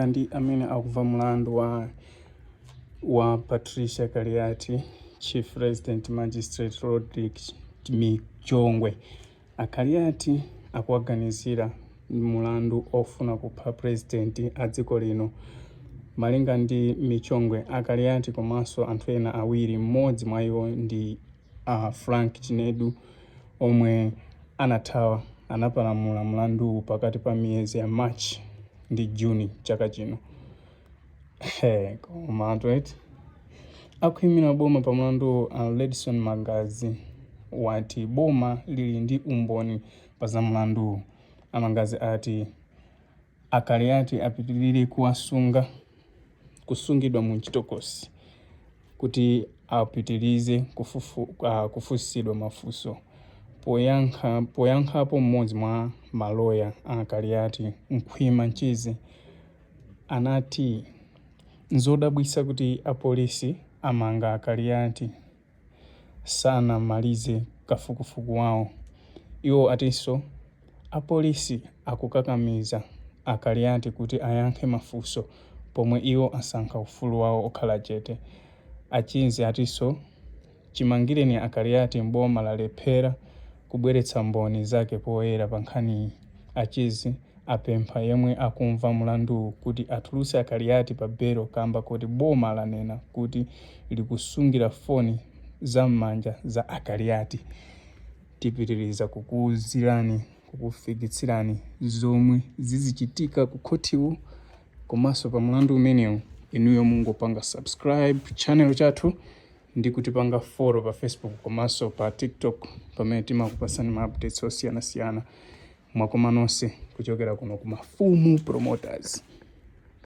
Ndi amene akuva mlandu wa Patricia Kaliati, Chief Resident Magistrate Rodrick Michongwe. Akaliati akuwaganizira mlandu ofuna kupha president a dziko lino. Malinga ndi Michongwe, Akaliati komanso anthu ena awiri, mmodzi mwa iwo ndi Frank Chinedu, omwe anapalamula mlandu pakati pa miyezi ya March ndi Juni chaka chino. Koma anthu eti akuimira boma pa mlandu Ledson Magazi wati boma lili ndi umboni pa za mlandu. Amagazi ati Akaliati apitirire kusungidwa mu chitokosi kuti apitirize kufusidwa mafunso. Poyankhapo mmodzi mwa maloya Akaliati, Mkhwima Mchizi, anati nzodabwitsa kuti apolisi amanga Akaliati sanamalize kafukufuku wawo. Iwo atinso apolisi akukakamiza Akaliati kuti ayankhe mafunso pomwe iwo asankha ufulu wawo okhala chete. Achizi atinso chimangireni Akaliati mboma lalephera kubweretsa mboni zake poyera pa nkhani. Achizi apempha yemwe akumva mlandu kuti atulutse Akaliati pa belo kamba kuti boma lanena kuti likusungira foni za m'manja za Akaliati. Tipitiriza kukufikitsirani zomwe zizichitika ku khotiwu komanso pa mlandu umenewu. Inuyo mungopanga subscribe channel chathu ndi kutipanga follow pa Facebook komanso pa TikTok pamene timakupasani ma updates osiyanasiyana. Mwakoma nonse kuchokera kuno ku Mafumu Promoters.